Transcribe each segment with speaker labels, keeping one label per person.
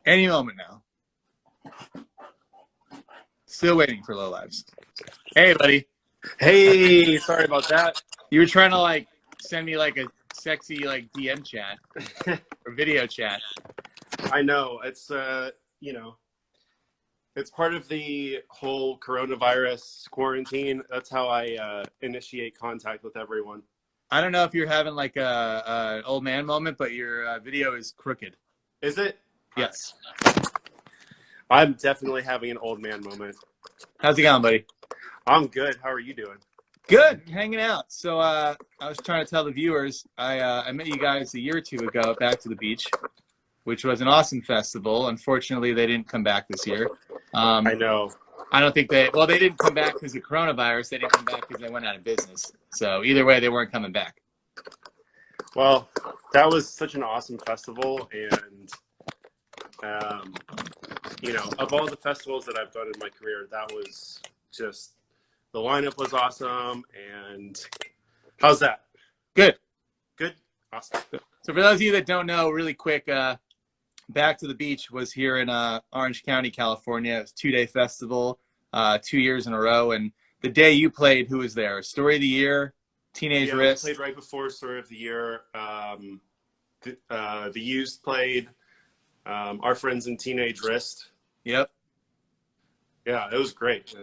Speaker 1: Any moment now. Still waiting for Low Lives. Hey, buddy.
Speaker 2: Hey, sorry about that.
Speaker 1: You were trying to like send me like a sexy like DM chat or video chat.
Speaker 2: I know it's it's part of the whole coronavirus quarantine. That's how I initiate contact with everyone.
Speaker 1: I don't know if you're having like a old man moment, but your video is crooked.
Speaker 2: Is it?
Speaker 1: Yes.
Speaker 2: I'm definitely having an old man moment.
Speaker 1: How's it going, buddy?
Speaker 2: I'm good. How are you doing?
Speaker 1: Good, hanging out. So I was trying to tell the viewers, I met you guys a year or two ago at Back to the Beach, which was an awesome festival. Unfortunately, they didn't come back this year.
Speaker 2: I know.
Speaker 1: I don't think they didn't come back because of coronavirus. They didn't come back because they went out of business. So either way, they weren't coming back.
Speaker 2: Well, that was such an awesome festival, and of all the festivals that I've done in my career, that was just, the lineup was awesome. And how's that?
Speaker 1: Good.
Speaker 2: Good? Awesome.
Speaker 1: So for those of you that don't know, really quick, Back to the Beach was here in Orange County, California. It was a 2-day festival, 2 years in a row. And the day you played, who was there? Story of the Year, Teenage Wrist.
Speaker 2: We played right before Story of the Year. The Used played. Our friends in Teenage Wrist.
Speaker 1: Yep.
Speaker 2: Yeah, it was great.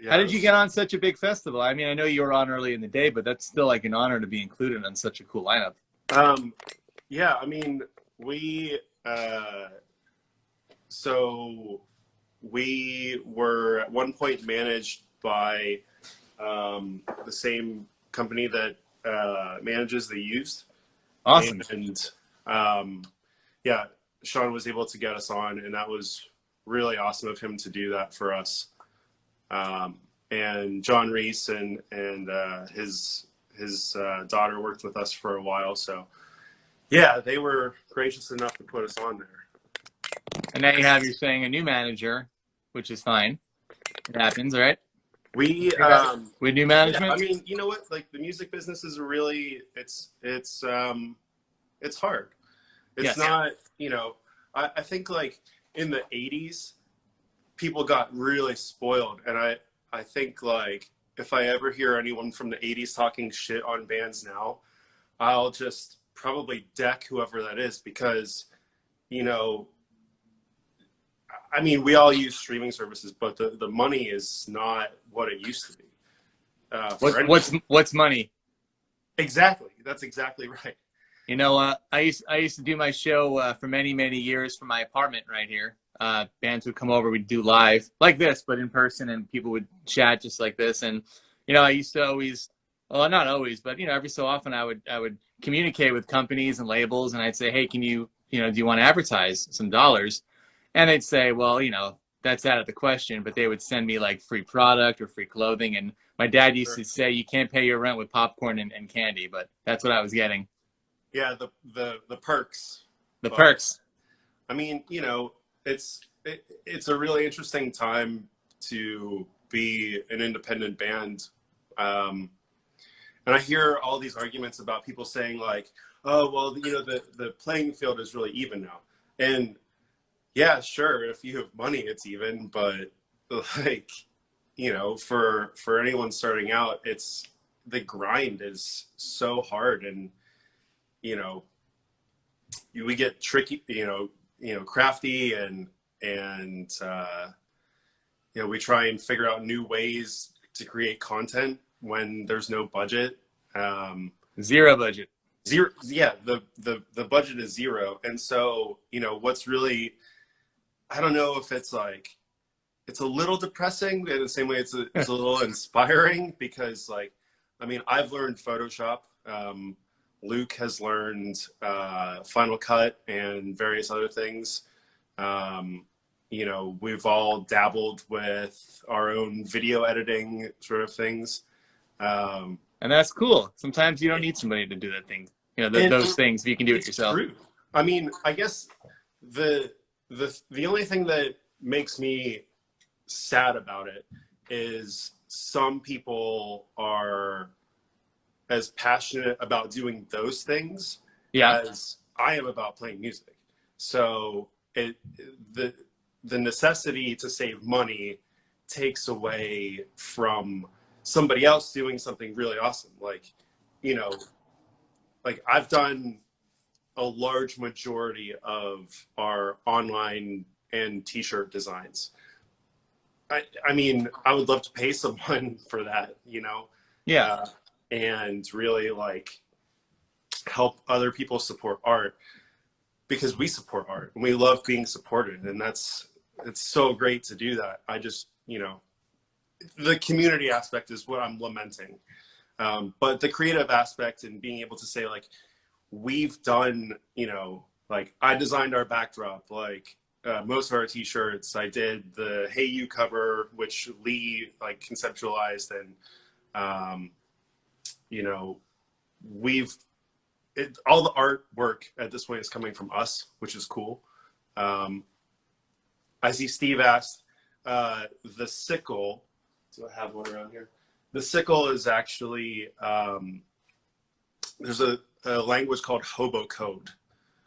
Speaker 1: How did you get on such a big festival? I mean, I know you were on early in the day, but that's still like an honor to be included on such a cool lineup.
Speaker 2: Yeah, I mean, we were at one point managed by the same company that manages the Used.
Speaker 1: Awesome.
Speaker 2: And yeah, Sean was able to get us on, and that was really awesome of him to do that for us. And John Reese and his daughter worked with us for a while, so yeah, they were gracious enough to put us on there.
Speaker 1: And now you have, you're saying, a new manager, which is fine. It happens, right?
Speaker 2: With
Speaker 1: new management.
Speaker 2: Yeah, I mean, you know what? Like, the music business is really, it's hard. It's not, I think like in the 80s, people got really spoiled. And I think like if I ever hear anyone from the 80s talking shit on bands now, I'll just probably deck whoever that is, because, I mean, we all use streaming services, but the money is not what it used to be.
Speaker 1: What's money?
Speaker 2: Exactly. That's exactly right.
Speaker 1: I used to do my show for many, many years from my apartment right here. Bands would come over, we'd do live like this, but in person, and people would chat just like this. And, I used to always, well, not always, but, every so often I would communicate with companies and labels, and I'd say, hey, can you, do you want to advertise some dollars? And they'd say, well, that's out of the question, but they would send me like free product or free clothing. And my dad used to say, you can't pay your rent with popcorn and candy, but that's what I was getting.
Speaker 2: Yeah, the perks.
Speaker 1: The perks.
Speaker 2: I mean, it's a really interesting time to be an independent band. And I hear all these arguments about people saying like, oh, well, the playing field is really even now. And yeah, sure, if you have money, it's even. But like, for anyone starting out, the grind is so hard. And, we get tricky, crafty, and we try and figure out new ways to create content when there's no budget.
Speaker 1: Zero budget.
Speaker 2: Zero. Yeah. The budget is zero. And so, what's really, I don't know if it's like, it's a little depressing in the same way it's a little inspiring, because like, I mean, I've learned Photoshop. Luke has learned Final Cut and various other things. We've all dabbled with our own video editing sort of things.
Speaker 1: And that's cool. Sometimes you don't need somebody to do that thing. Those things, if you can do it yourself.
Speaker 2: True. I mean, I guess the only thing that makes me sad about it is some people are as passionate about doing those things as I am about playing music. So it the necessity to save money takes away from somebody else doing something really awesome. Like, you know, like I've done a large majority of our online and t-shirt designs. I mean, I would love to pay someone for that, you know,
Speaker 1: Yeah.
Speaker 2: uh, and really like help other people support art, because we support art and we love being supported. And it's so great to do that. I just, you know, the community aspect is what I'm lamenting. But the creative aspect and being able to say like, we've done, you know, like I designed our backdrop, like most of our t-shirts. I did the Hey You cover, which Lee like conceptualized, and you know, all the artwork at this point is coming from us, which is cool. I see Steve asked, the sickle, do I have one around here? The sickle is actually, there's a language called hobo code.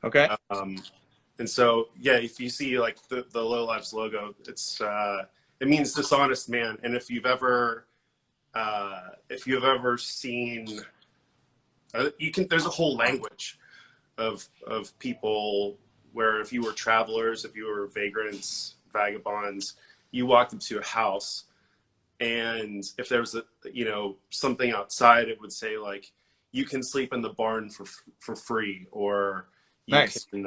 Speaker 1: Okay.
Speaker 2: And so, yeah, if you see like the Low Lives logo, it means dishonest man. And if you've ever seen, there's a whole language of people where if you were travelers, if you were vagrants, vagabonds, you walked into a house, and if there was something outside, it would say like, you can sleep in the barn for free, or you
Speaker 1: Nice.
Speaker 2: can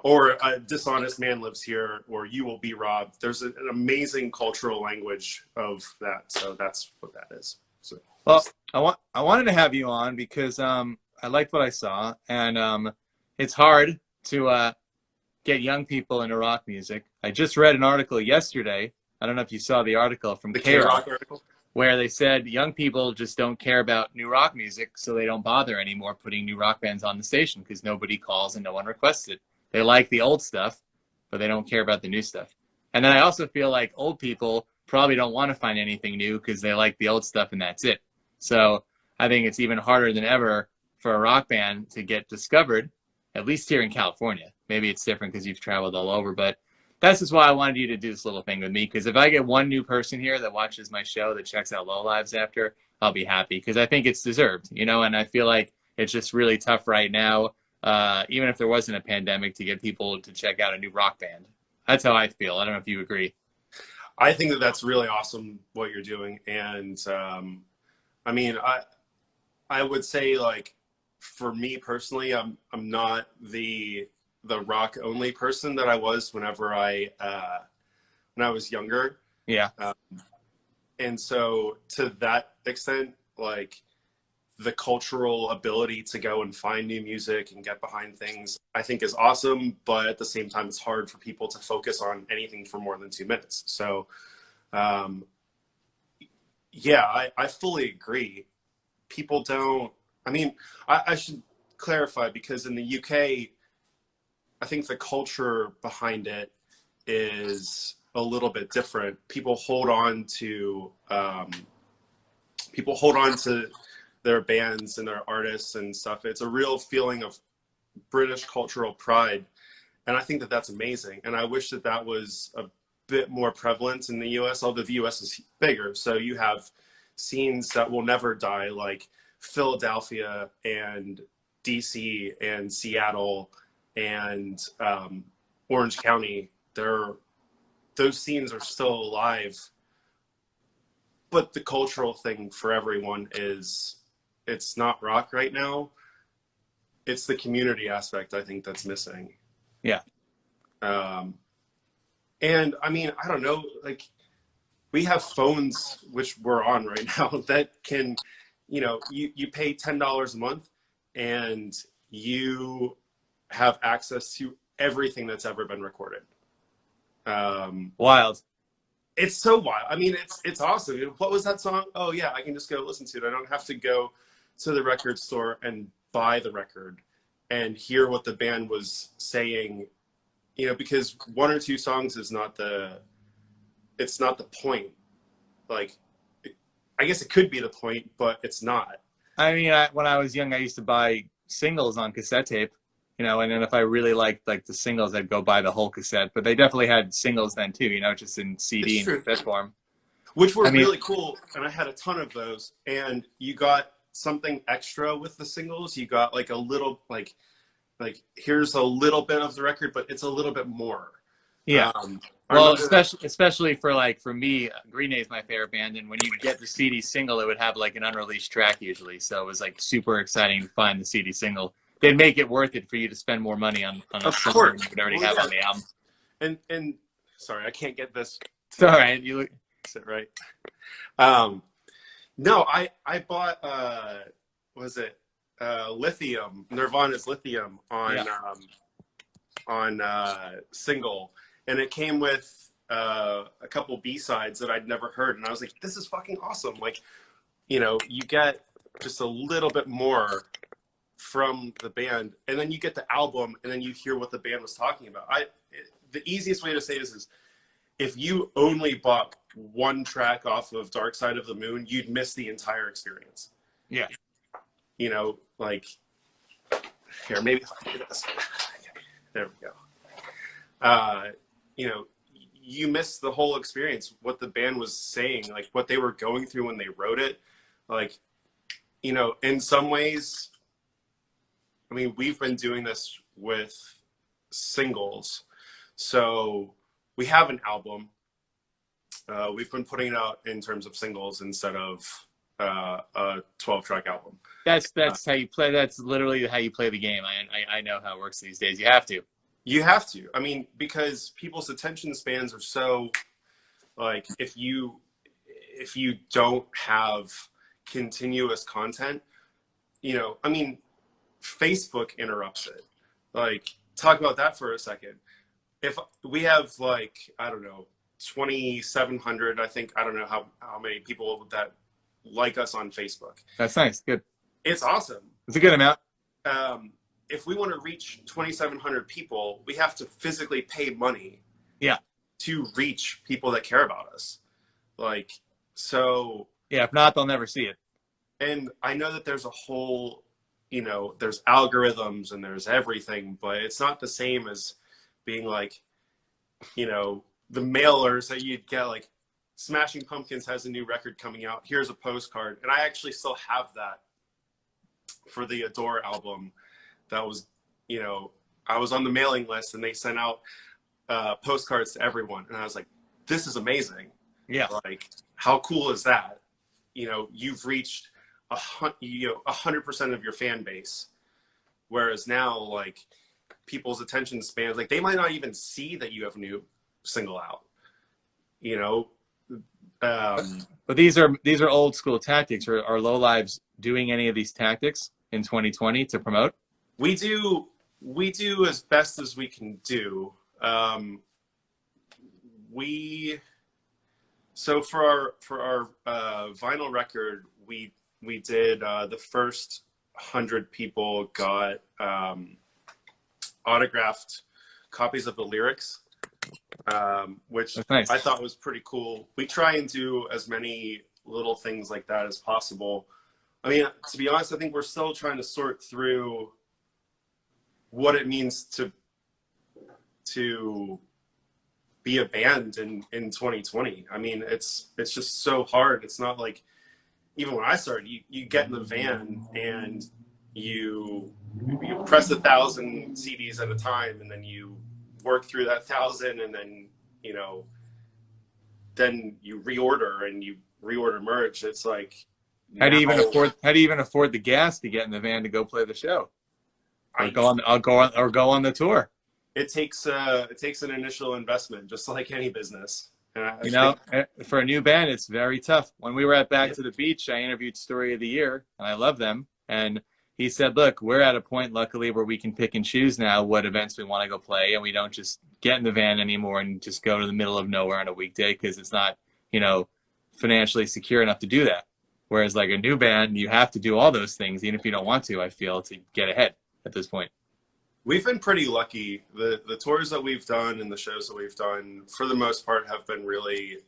Speaker 2: or a dishonest man lives here, or you will be robbed. There's an amazing cultural language of that, so that's what that is. So,
Speaker 1: Well, I wanted to have you on because I liked what I saw, and it's hard to get young people into rock music. I just read an article yesterday. I don't know if you saw the article from
Speaker 2: the
Speaker 1: K-Rock,
Speaker 2: K-Rock article.
Speaker 1: where they said young people just don't care about new rock music, so they don't bother anymore putting new rock bands on the station because nobody calls and no one requests it. They like the old stuff, but they don't care about the new stuff. And then I also feel like old people probably don't want to find anything new because they like the old stuff and that's it. So I think it's even harder than ever for a rock band to get discovered, at least here in California. Maybe it's different because you've traveled all over, but that's just why I wanted you to do this little thing with me, because if I get one new person here that watches my show, that checks out Low Lives after, I'll be happy, because I think it's deserved, you know, and I feel like it's just really tough right now, even if there wasn't a pandemic, to get people to check out a new rock band. That's how I feel. I don't know if you agree.
Speaker 2: I think that that's really awesome what you're doing, and I mean, I would say like, for me personally, I'm not the rock only person that I was whenever I was younger.
Speaker 1: Yeah.
Speaker 2: And so to that extent, like the cultural ability to go and find new music and get behind things, I think is awesome. But at the same time, it's hard for people to focus on anything for more than 2 minutes. So yeah, I fully agree. People don't, I mean, I should clarify, because in the UK, I think the culture behind it is a little bit different. People hold on to their bands and their artists and stuff. It's a real feeling of British cultural pride, and I think that that's amazing. And I wish that that was a bit more prevalent in the US, although the US is bigger. So you have scenes that will never die, like Philadelphia and DC and Seattle and Orange County. Those scenes are still alive, but the cultural thing for everyone is, it's not rock right now. It's the community aspect, I think, that's missing.
Speaker 1: Yeah.
Speaker 2: And I mean, I don't know, like we have phones, which we're on right now, that can, you pay $10 a month and you have access to everything that's ever been recorded.
Speaker 1: Wild.
Speaker 2: It's so wild. I mean, it's awesome. What was that song? Oh yeah, I can just go listen to it. I don't have to go to the record store and buy the record and hear what the band was saying, because 1 or 2 songs is it's not the point. Like, I guess it could be the point, but it's not.
Speaker 1: I mean, when I was young, I used to buy singles on cassette tape you know, and then if I really liked like the singles, I'd go buy the whole cassette. But they definitely had singles then too, you know, just in
Speaker 2: It's
Speaker 1: CD and
Speaker 2: true.
Speaker 1: cassette form.
Speaker 2: Which were
Speaker 1: I mean,
Speaker 2: really cool, and I had a ton of those. And you got something extra with the singles. You got like a little like here's a little bit of the record, but it's a little bit more.
Speaker 1: yeah.
Speaker 2: I
Speaker 1: Well,
Speaker 2: remember.
Speaker 1: especially for like for me, Green Day is my favorite band, and when you get the CD single, it would have like an unreleased track usually. So it was like super exciting to find the CD single. They'd make it worth it for you to spend more money on a
Speaker 2: Of
Speaker 1: song than
Speaker 2: course.
Speaker 1: you would already
Speaker 2: Well,
Speaker 1: have
Speaker 2: yeah.
Speaker 1: on the album.
Speaker 2: And sorry, I can't get this
Speaker 1: It's all
Speaker 2: to
Speaker 1: right. You look,
Speaker 2: sit right. Um, no, I bought was it Lithium, Nirvana's Lithium
Speaker 1: yeah.
Speaker 2: on single, and it came with a couple B-sides that I'd never heard, and I was like, this is fucking awesome. Like, you know, you get just a little bit more from the band, and then you get the album, and then you hear what the band was talking about. The easiest way to say this is, if you only bought one track off of Dark Side of the Moon, you'd miss the entire experience.
Speaker 1: Yeah.
Speaker 2: You know, like, here, maybe if I do this. There we go. You know, you miss the whole experience, what the band was saying, like what they were going through when they wrote it. Like, you know, in some ways, I mean, we've been doing this with singles. So we have an album. We've been putting it out in terms of singles instead of a 12-track album.
Speaker 1: That's how you play. That's literally how you play the game. I know how it works these days. You have to.
Speaker 2: You have to. I mean, because people's attention spans are so, like, if you don't have continuous content, you know, I mean, Facebook interrupts it. Like, talk about that for a second. If we have, like, I don't know, 2,700, I think, I don't know how many people that like us on Facebook.
Speaker 1: That's nice. Good.
Speaker 2: It's awesome.
Speaker 1: It's a good amount.
Speaker 2: If we want to reach 2,700 people, we have to physically pay money.
Speaker 1: Yeah.
Speaker 2: To reach people that care about us. Like, so.
Speaker 1: Yeah. If not, they'll never see it.
Speaker 2: And I know that there's a whole, you know, there's algorithms and there's everything, but it's not the same as being like, you know, the mailers that you'd get, like, Smashing Pumpkins has a new record coming out. Here's a postcard. And I actually still have that for the Adore album. That was, you know, I was on the mailing list and they sent out postcards to everyone. And I was like, this is amazing.
Speaker 1: Yeah.
Speaker 2: Like, how cool is that? You know, you've reached 100% of your fan base. Whereas now, like, people's attention spans, like, they might not even see that you have a new single out, you know?
Speaker 1: But these are old school tactics. Are Low Lives doing any of these tactics in 2020 to promote?
Speaker 2: We do as best as we can do. So for our vinyl record, we did the first 100 people got autographed copies of the lyrics, which
Speaker 1: nice.
Speaker 2: I thought was pretty cool. We try and do as many little things like that as possible. I mean, to be honest, I think we're still trying to sort through what it means to be a band in 2020. I mean, it's just so hard. It's not like, even when I started, you get in the van and you press 1,000 CDs at a time, and then you work through that 1,000, and then, you know, then you reorder merch. It's like,
Speaker 1: how do you even afford the gas to get in the van to go play the show? Or go on the tour.
Speaker 2: It takes an initial investment, just like any business.
Speaker 1: You know, for a new band, it's very tough. When we were at Back to the Beach, I interviewed Story of the Year, and I love them. And he said, look, we're at a point, luckily, where we can pick and choose now what events we want to go play, and we don't just get in the van anymore and just go to the middle of nowhere on a weekday because it's not, you know, financially secure enough to do that. Whereas like a new band, you have to do all those things, even if you don't want to, I feel, to get ahead at this point.
Speaker 2: We've been pretty lucky. The tours that we've done and the shows that we've done, for the most part, have been really,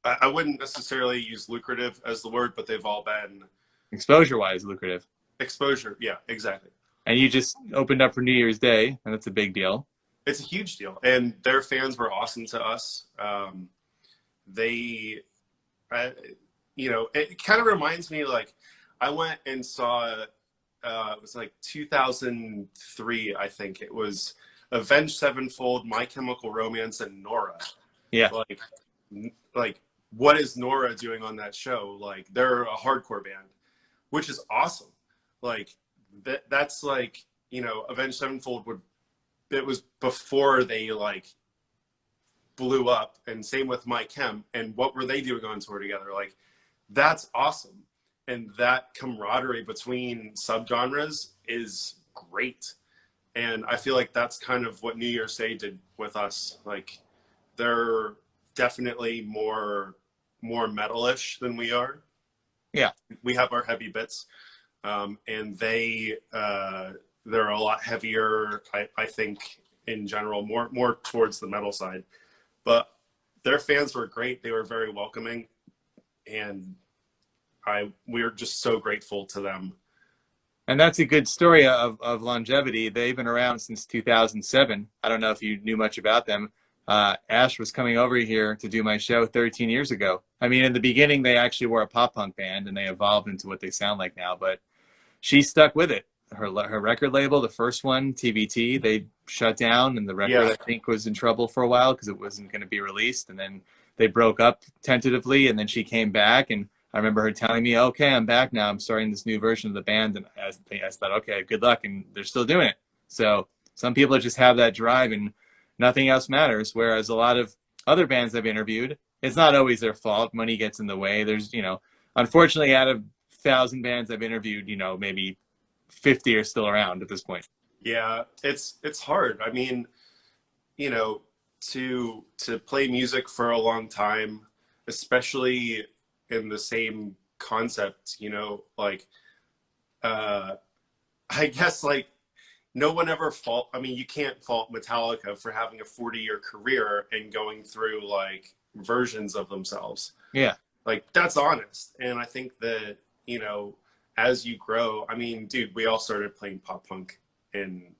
Speaker 2: I wouldn't necessarily use lucrative as the word, but they've all been
Speaker 1: exposure-wise lucrative.
Speaker 2: Exposure, yeah, exactly.
Speaker 1: and you just opened up for New Year's Day, and that's a big deal.
Speaker 2: It's a huge deal, and their fans were awesome to us. They, you know, it kind of reminds me, like, I went and saw, it was like 2003, I think. It was Avenged Sevenfold, My Chemical Romance, and Nora.
Speaker 1: Yeah.
Speaker 2: Like, what is Nora doing on that show? Like, they're a hardcore band, which is awesome. Like, that's like, you know, Avenged Sevenfold it was before they like blew up, and same with My Chem. And what were they doing on tour together? Like, that's awesome. And that camaraderie between subgenres is great. And I feel like that's kind of what New Year's Day did with us. Like, they're definitely more metalish than we are.
Speaker 1: Yeah.
Speaker 2: We have our heavy bits, and they're a lot heavier, I think, in general, more towards the metal side. But their fans were great. They were very welcoming, and we're just so grateful to them.
Speaker 1: And that's a good story of longevity. They've been around since 2007. I don't know if you knew much about them. Ash was coming over here to do my show 13 years ago. I mean, in the beginning, they actually were a pop punk band, and they evolved into what they sound like now. But she stuck with it. Her record label, the first one, TVT, they shut down, and the record, I think, was in trouble for a while because it wasn't going to be released. And then they broke up tentatively, and then she came back, and I remember her telling me, okay, I'm back now. I'm starting this new version of the band. And I thought, okay, good luck. And they're still doing it. So some people just have that drive and nothing else matters. Whereas a lot of other bands I've interviewed, it's not always their fault. Money gets in the way. There's, you know, unfortunately, out of 1,000 bands I've interviewed, you know, maybe 50 are still around at this point.
Speaker 2: Yeah, it's hard. I mean, you know, to play music for a long time, especially in the same concept, you know, like, I guess, like, no one ever I mean, you can't fault Metallica for having a 40-year career and going through like versions of themselves.
Speaker 1: Yeah.
Speaker 2: Like, that's honest. And I think that, you know, as you grow, I mean, dude, we all started playing pop punk in,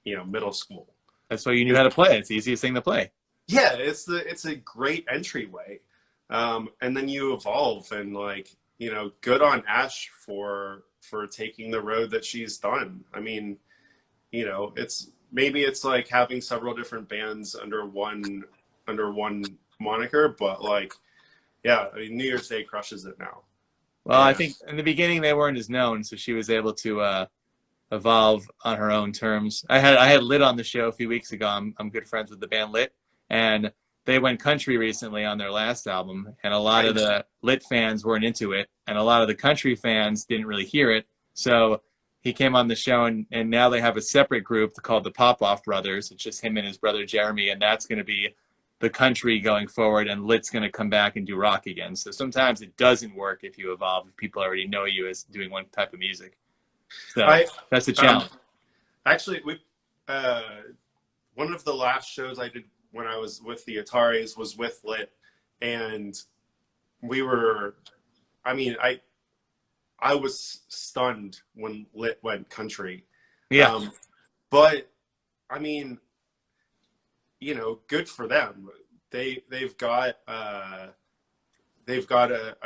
Speaker 2: you know, middle school.
Speaker 1: That's why you knew how to play. It's the easiest thing to play.
Speaker 2: Yeah, it's a great entryway. And then you evolve, and, like, you know, good on Ash for taking the road that she's done. I mean, you know, maybe it's like having several different bands under one moniker, but, like, yeah, I mean, New Year's Day crushes it now.
Speaker 1: Well, I think in the beginning they weren't as known, so she was able to evolve on her own terms. I had Lit on the show a few weeks ago. I'm good friends with the band Lit, and they went country recently on their last album, and a lot of the Lit fans weren't into it, and a lot of the country fans didn't really hear it. So he came on the show, and now they have a separate group called the Pop-Off Brothers. It's just him and his brother Jeremy, and that's going to be the country going forward, and Lit's going to come back and do rock again. So sometimes it doesn't work if you evolve, if people already know you as doing one type of music. So that's a challenge.
Speaker 2: Actually, one of the last shows I did when I was with the Ataris was with Lit, and I was stunned when Lit went country.
Speaker 1: Yeah.
Speaker 2: But I mean, you know, good for them. They've got a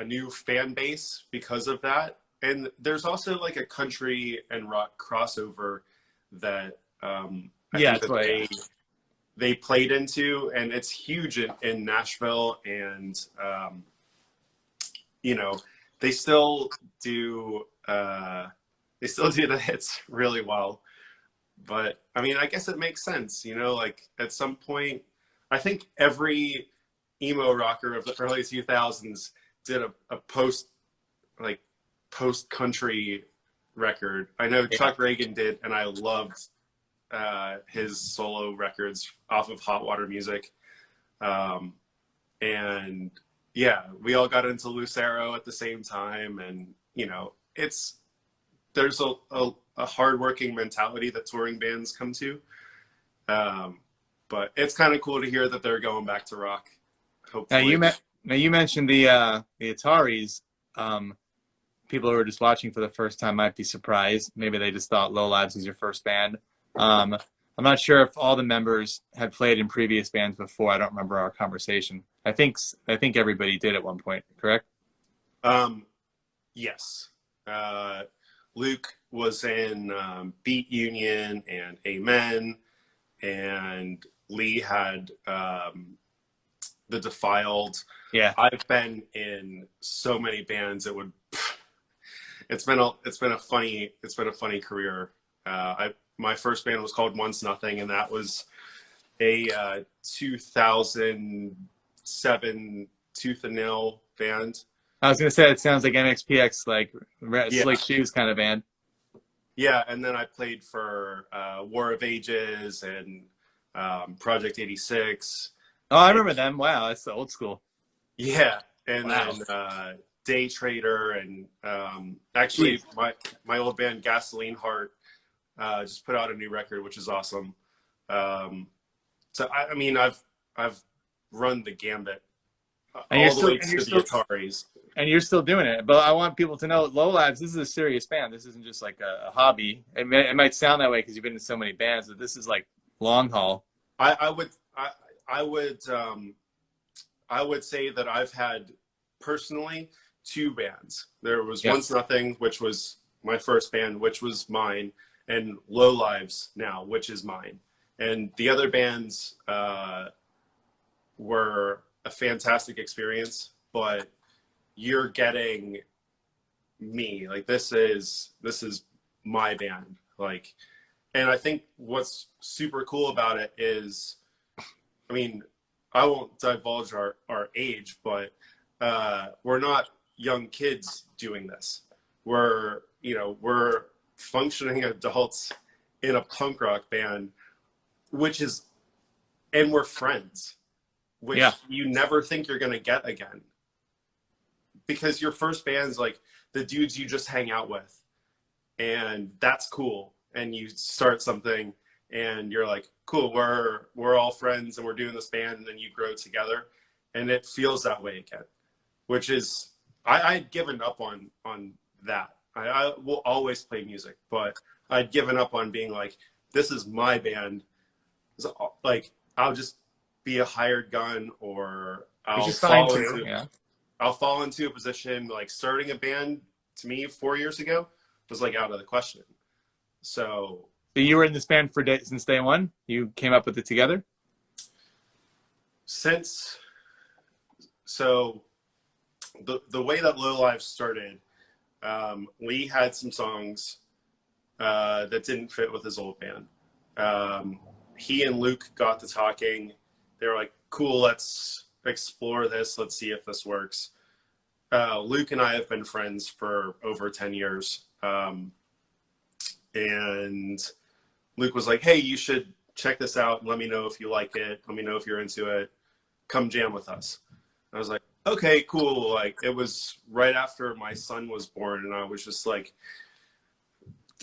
Speaker 2: new fan base because of that. And there's also like a country and rock crossover that they played into, and it's huge in Nashville, and you know, they still do the hits really well. But I mean, I guess it makes sense, you know, like, at some point, I think every emo rocker of the early 2000s did a post country record. I know Chuck Reagan did, and I loved his solo records off of Hot Water Music. And yeah, we all got into Lucero at the same time, and, you know, there's a hardworking mentality that touring bands come to. But it's kind of cool to hear that they're going back to rock. Hopefully.
Speaker 1: Now you mentioned the Ataris. people who are just watching for the first time might be surprised. Maybe they just thought Low Lives was your first band. Um, I'm not sure if all the members had played in previous bands before. I don't remember our conversation. I think everybody did at one point, correct?
Speaker 2: Um, yes. Luke was in Beat Union and Amen, and Lee had The Defiled.
Speaker 1: Yeah.
Speaker 2: I've been in so many bands. It's been a funny career. My first band was called Once Nothing, and that was a 2007 Tooth and Nail band.
Speaker 1: I was gonna say it sounds like MXPX, like
Speaker 2: Yeah,
Speaker 1: Slick Shoes kind of band.
Speaker 2: yeah, and then I played for War of Ages and Project 86.
Speaker 1: Oh, I
Speaker 2: And,
Speaker 1: remember them. Wow, that's the old school.
Speaker 2: yeah, and
Speaker 1: Wow.
Speaker 2: then Day Trader, and actually
Speaker 1: Jeez.
Speaker 2: my old band Gasoline Heart just put out a new record, which is awesome. So I mean, I've run the gambit
Speaker 1: And you're
Speaker 2: all the
Speaker 1: still
Speaker 2: way
Speaker 1: and you're
Speaker 2: to the
Speaker 1: still
Speaker 2: Ataris.
Speaker 1: and you're still doing it. But I want people to know, Low Lives, this is a serious band. This isn't just like a hobby. It might sound that way because you've been in so many bands, but this is like long haul.
Speaker 2: I would I would I would say that I've had personally two bands. There was
Speaker 1: Yeah.
Speaker 2: Once Nothing, which was my first band, which was mine, and Low Lives now, which is mine. And the other bands were a fantastic experience, but you're getting me. Like this is my band. Like, and I think what's super cool about it is, I mean, I won't divulge our age, but we're not young kids doing this. We're functioning adults in a punk rock band, which is, and we're friends, which
Speaker 1: Yeah.
Speaker 2: you never think you're going to get again. Because your first band's like the dudes you just hang out with, and that's cool. And you start something and you're like, cool, we're all friends and we're doing this band, and then you grow together, and it feels that way again, which is, I'd given up on that. I will always play music, but I'd given up on being like, this is my band. So, like, I'll just be a hired gun, or
Speaker 1: Which
Speaker 2: I'll
Speaker 1: is fine
Speaker 2: fall
Speaker 1: too.
Speaker 2: into
Speaker 1: Yeah.
Speaker 2: I'll fall into a position, like starting a band to me 4 years ago was like out of the question. So
Speaker 1: So you were in this band since day one? You came up with it together?
Speaker 2: since so the way that Low Lives started, Lee had some songs that didn't fit with his old band. He and Luke got to talking. They were like, cool, let's explore this. Let's see if this works. Luke and I have been friends for over 10 years. And Luke was like, hey, you should check this out. Let me know if you like it. Let me know if you're into it. Come jam with us. I was like, okay, cool. Like, it was right after my son was born, and I was just like,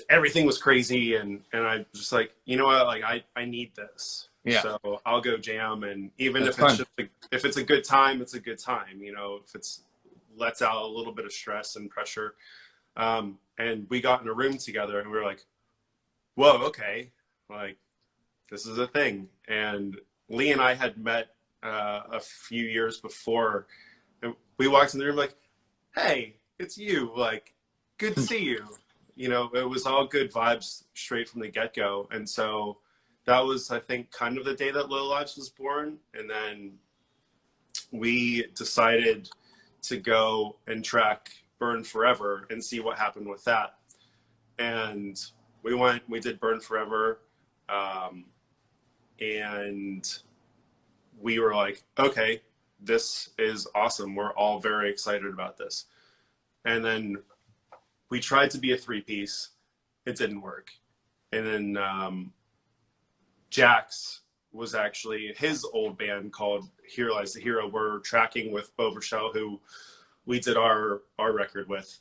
Speaker 2: everything was crazy, and I was just like, you know what, like I need this.
Speaker 1: Yeah.
Speaker 2: So I'll go jam, and even
Speaker 1: That's
Speaker 2: if it's
Speaker 1: fun.
Speaker 2: just if it's a good time, it's a good time. If it's lets out a little bit of stress and pressure. And we got in a room together, and we were like, whoa, okay, like this is a thing. And Lee and I had met a few years before, and we walked in the room like, hey, it's you, like, good to see you. It was all good vibes straight from the get-go. And so that was, I think, kind of the day that Low Lives was born. And then we decided to go and track Burn Forever and see what happened with that. And we did Burn Forever. And we were like, okay, this is awesome. We're all very excited about this. And then we tried to be a three-piece. It didn't work. And then Jax was actually his old band called Here Lies the Hero. We're tracking with Bo Rochelle, who we did our record with.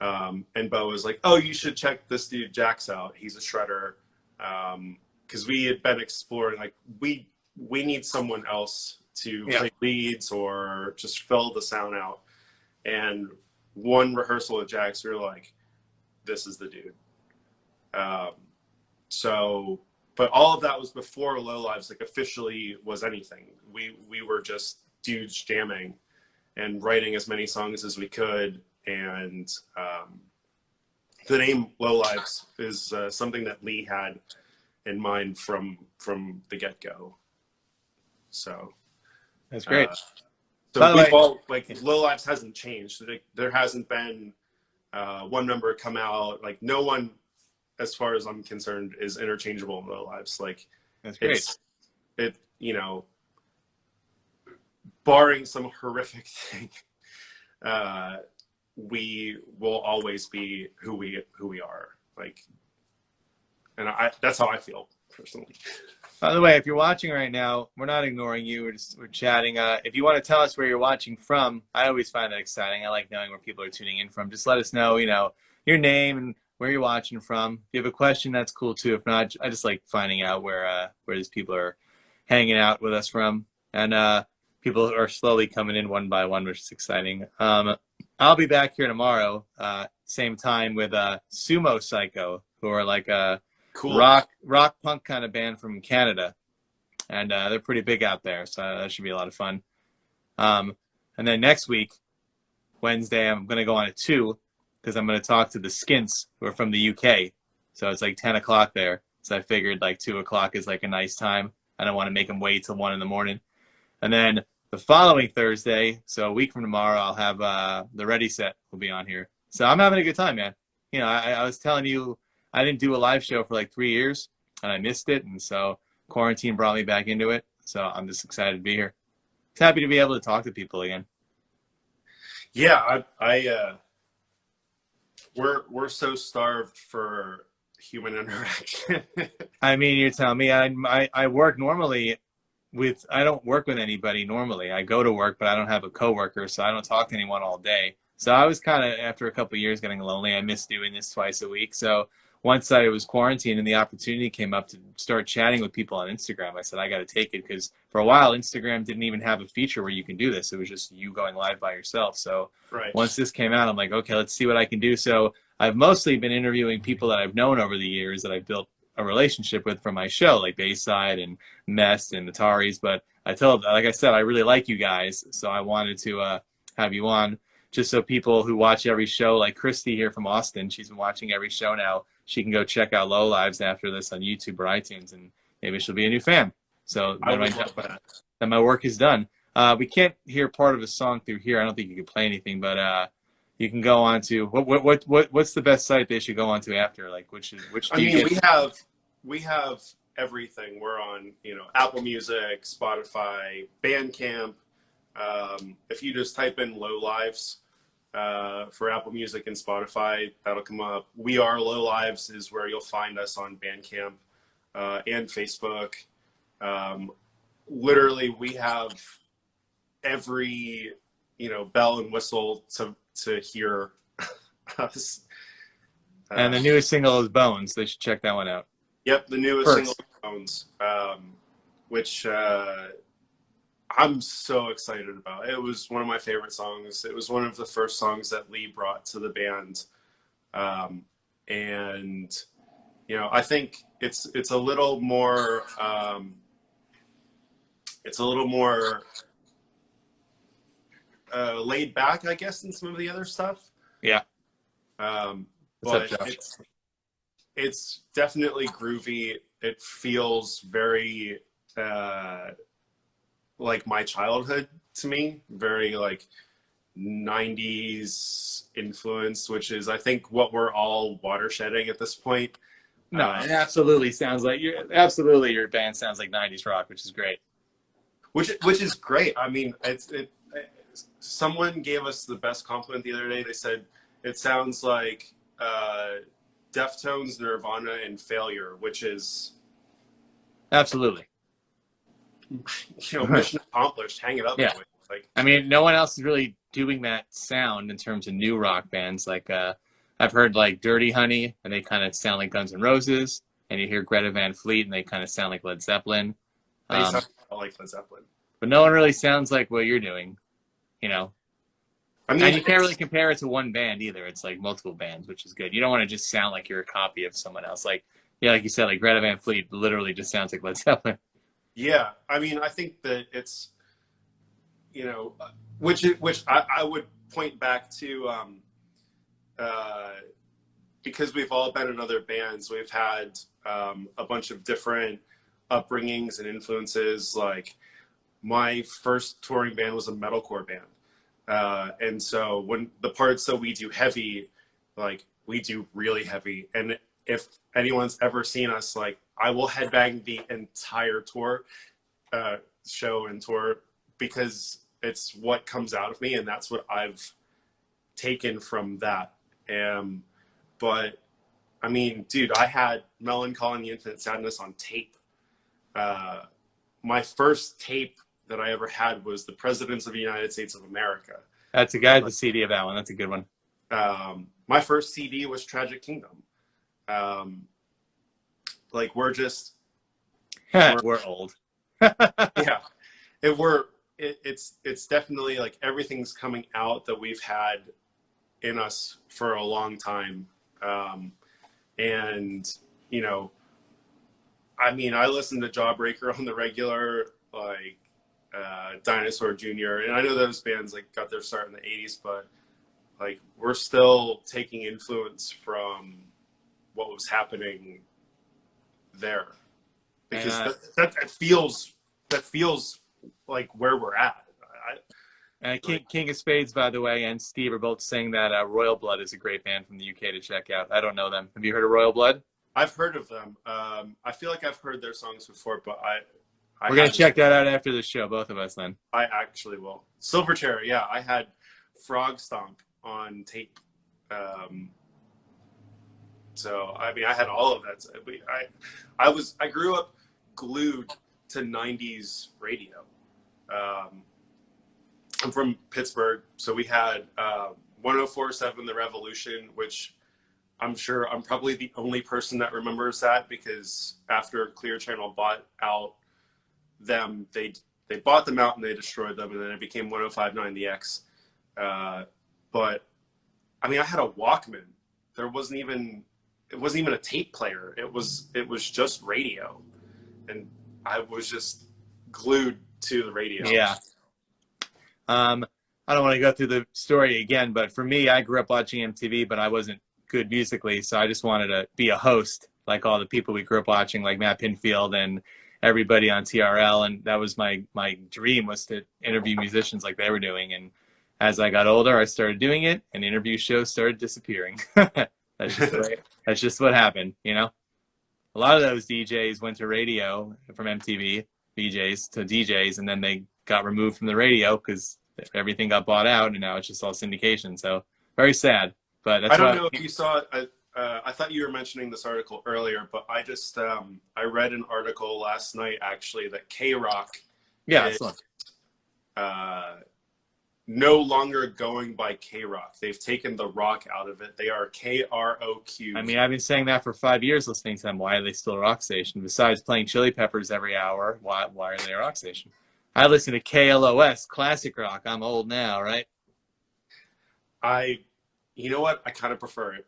Speaker 2: And Bo was like, oh, you should check this dude Jax out. He's a shredder. Because we had been exploring, like, we need someone else to play leads or just fill the sound out. And one rehearsal with Jax, we were like, this is the dude. So, but all of that was before Low Lives like officially was anything. We were just dudes jamming and writing as many songs as we could. And the name Low Lives is something that Lee had in mind from the get-go. So
Speaker 1: That's great.
Speaker 2: So
Speaker 1: By the
Speaker 2: we've
Speaker 1: way,
Speaker 2: all, like, Low Lives hasn't changed. There hasn't been one member come out. Like, no one, as far as I'm concerned, is interchangeable in Low Lives. Like,
Speaker 1: that's great.
Speaker 2: You know, barring some horrific thing, we will always be who we are. Like, and that's how I feel personally.
Speaker 1: By the way, if you're watching right now, we're not ignoring you. We're chatting. If you want to tell us where you're watching from, I always find that exciting. I like knowing where people are tuning in from. Just let us know, your name and where you're watching from. If you have a question, that's cool too. If not, I just like finding out where these people are hanging out with us from. And people are slowly coming in one by one, which is exciting. I'll be back here tomorrow, same time with Sumo Psycho, who are like a
Speaker 2: Cool.
Speaker 1: rock punk kind of band from Canada, and they're pretty big out there, so that should be a lot of fun. And then next week, Wednesday, I'm going to go on at 2 because I'm going to talk to the Skints, who are from the UK. So it's like 10 o'clock there. So I figured like 2 o'clock is like a nice time. I don't want to make them wait till 1 in the morning. And then the following Thursday, so a week from tomorrow, I'll have the Ready Set will be on here. So I'm having a good time, man. I was telling you, I didn't do a live show for like 3 years, and I missed it. And so quarantine brought me back into it. So I'm just excited to be here. Just happy to be able to talk to people again.
Speaker 2: Yeah, we're so starved for human interaction.
Speaker 1: I mean, you're telling me I work normally I don't work with anybody normally. I go to work, but I don't have a coworker, so I don't talk to anyone all day. So I was kind of, after a couple of years, getting lonely. I missed doing this twice a week. So once I was quarantined and the opportunity came up to start chatting with people on Instagram, I said, I got to take it, because for a while, Instagram didn't even have a feature where you can do this. It was just you going live by yourself. So
Speaker 2: Right.
Speaker 1: Once this came out, I'm like, okay, let's see what I can do. So I've mostly been interviewing people that I've known over the years that I've built a relationship with from my show, like Bayside and Mest and Ataris. But like I said, I really like you guys. So I wanted to have you on, just so people who watch every show, like Christy here from Austin, she's been watching every show now. She can go check out Low Lives after this on YouTube or iTunes, and maybe she'll be a new fan. So that my work is done. We can't hear part of a song through here. I don't think you can play anything, but you can go on to what's the best site they should go on to after? Like which
Speaker 2: I mean, we have everything. We're on, Apple Music, Spotify, Bandcamp. If you just type in Low Lives for Apple Music and Spotify, that'll come up. We Are Low Lives is where you'll find us on Bandcamp and Facebook. Literally, we have every bell and whistle to hear us.
Speaker 1: And the newest single is Bones. They should check that one out.
Speaker 2: Yep, the newest single is Bones, which I'm so excited about. It was one of my favorite songs. It was one of the first songs that Lee brought to the band. And I think it's a little more laid back, I guess, than some of the other stuff.
Speaker 1: Yeah.
Speaker 2: But it's definitely groovy. It feels very like my childhood to me, very like 90s influence, which is, I think, what we're all watershedding at this point.
Speaker 1: No, it absolutely sounds like your band sounds like 90s rock, which is great.
Speaker 2: Which is great. I mean, someone gave us the best compliment the other day. They said it sounds like Deftones, Nirvana, and Failure, which is
Speaker 1: absolutely
Speaker 2: mission accomplished. Hang it up.
Speaker 1: Yeah. Like, I mean, no one else is really doing that sound in terms of new rock bands. Like I've heard like Dirty Honey, and they kind of sound like Guns N' Roses, and you hear Greta Van Fleet, and they kind of sound like Led Zeppelin.
Speaker 2: They sound like Led Zeppelin.
Speaker 1: But no one really sounds like what you're doing,
Speaker 2: I
Speaker 1: And
Speaker 2: mean,
Speaker 1: you can't really compare it to one band either. It's like multiple bands, which is good. You don't want to just sound like you're a copy of someone else. Like, yeah, like you said, like Greta Van Fleet literally just sounds like Led Zeppelin.
Speaker 2: yeah, I mean, I think that it's, you know, which I would point back to, uh, because we've all been in other bands, we've had a bunch of different upbringings and influences. Like my first touring band was a metalcore band. And so when the parts that we do heavy, like we do really heavy. And if anyone's ever seen us, like I will headbang the entire tour, show and tour, because it's what comes out of me, and that's what I've taken from that. But I mean, dude, I had Melancholy and the Infinite Sadness on tape. My first tape that I ever had was the Presidents of the United States of America.
Speaker 1: That's a guy, the CD of that one. That's a good one.
Speaker 2: My first CD was Tragic Kingdom. Like
Speaker 1: We're old.
Speaker 2: yeah, it's definitely like everything's coming out that we've had in us for a long time. And you know, I mean, I listen to Jawbreaker on the regular, like Dinosaur Jr. And I know those bands like got their start in the 80s, but like we're still taking influence from what was happening there, because that feels like where we're at.
Speaker 1: King of Spades, by the way, and Steve are both saying that Royal Blood is a great band from the UK to check out. I don't know them. Have you heard of Royal Blood?
Speaker 2: I've heard of them. I feel like I've heard their songs before, but
Speaker 1: we're gonna check that out after the show, both of us. Then
Speaker 2: I actually will. Silverchair, yeah, I had Frog Stomp on tape. So I mean, I had all of that. I grew up glued to 90s radio. I'm from Pittsburgh, so we had 104.7 The Revolution, which I'm sure I'm probably the only person that remembers that, because after Clear Channel bought out them, they bought them out and they destroyed them, and then it became 105.9 The X. But I mean, I had a Walkman. It wasn't even a tape player. It was just radio, and I was just glued to the radio.
Speaker 1: Yeah. I don't want to go through the story again, but for me, I grew up watching MTV, but I wasn't good musically, so I just wanted to be a host like all the people we grew up watching, like Matt Pinfield and everybody on TRL, and that was my dream, was to interview musicians like they were doing. And as I got older, I started doing it, and interview shows started disappearing. That's just what happened, you know? A lot of those DJs went to radio from MTV, VJs to DJs, and then they got removed from the radio because everything got bought out, and now it's just all syndication. So very sad. But that's
Speaker 2: I don't know if you saw it. I thought you were mentioning this article earlier, but I just I read an article last night actually that K-Rock is no longer going by K-Rock. They've taken the rock out of it. They are KROQ.
Speaker 1: I mean, I've been saying that for 5 years listening to them. Why are they still a rock station? Besides playing Chili Peppers every hour, why are they a rock station? I listen to KLOS, classic rock. I'm old now, right?
Speaker 2: You know what? I kind of prefer it.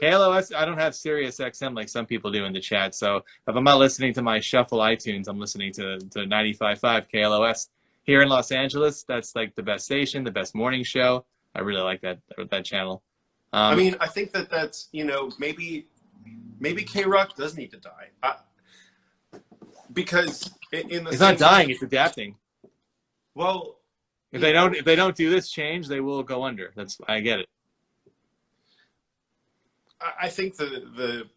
Speaker 1: KLOS, I don't have Sirius XM like some people do in the chat. So if I'm not listening to my shuffle iTunes, I'm listening to 95.5 KLOS. Here in Los Angeles, that's like the best station, the best morning show. I really like that channel.
Speaker 2: I mean, I think that's, you know, maybe K-Rock does need to die. Because in the
Speaker 1: it's not dying, it's adapting.
Speaker 2: Well,
Speaker 1: if they don't do this change, they will go under. I get it.
Speaker 2: I think the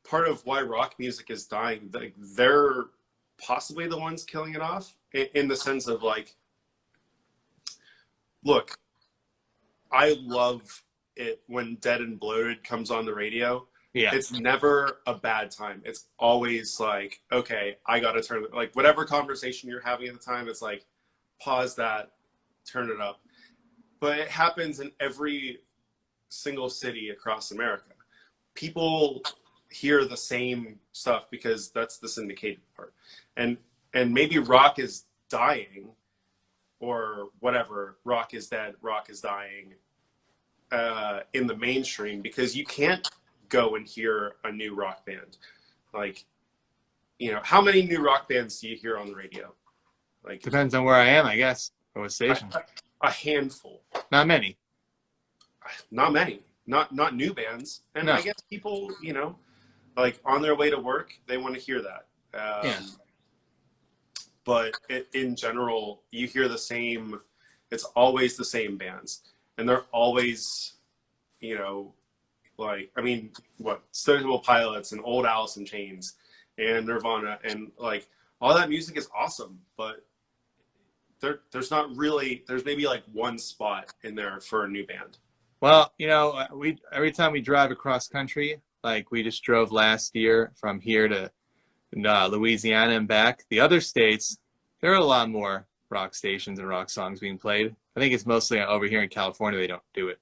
Speaker 2: part of why rock music is dying, they're possibly the ones killing it off, in the sense of like, look, I love it when Dead and Bloated comes on the radio.
Speaker 1: Yeah.
Speaker 2: It's never a bad time. It's always like, okay, I got to turn it, like whatever conversation you're having at the time, it's like, pause that, turn it up. But it happens in every single city across America. People hear the same stuff because that's the syndicated part. And maybe rock is dying or whatever, rock is dead, rock is dying, in the mainstream, because you can't go and hear a new rock band. Like, you know, how many new rock bands do you hear on the radio? Like,
Speaker 1: Depends on where I am, I guess, or what station.
Speaker 2: a handful.
Speaker 1: Not many.
Speaker 2: Not many. Not new bands. And
Speaker 1: No.
Speaker 2: I guess people, you know, like on their way to work, they want to hear that.
Speaker 1: Yeah.
Speaker 2: But in general, you hear the same. It's always the same bands, and they're always, you know, like, I mean, what, Stone Temple Pilots and old Alice in Chains and Nirvana, and like all that music is awesome, but there's not really, there's maybe like one spot in there for a new band.
Speaker 1: Well, you know, every time we drive across country, like we just drove last year from here to Louisiana and back. The other states, there are a lot more rock stations and rock songs being played. I think it's mostly over here in California they don't do it.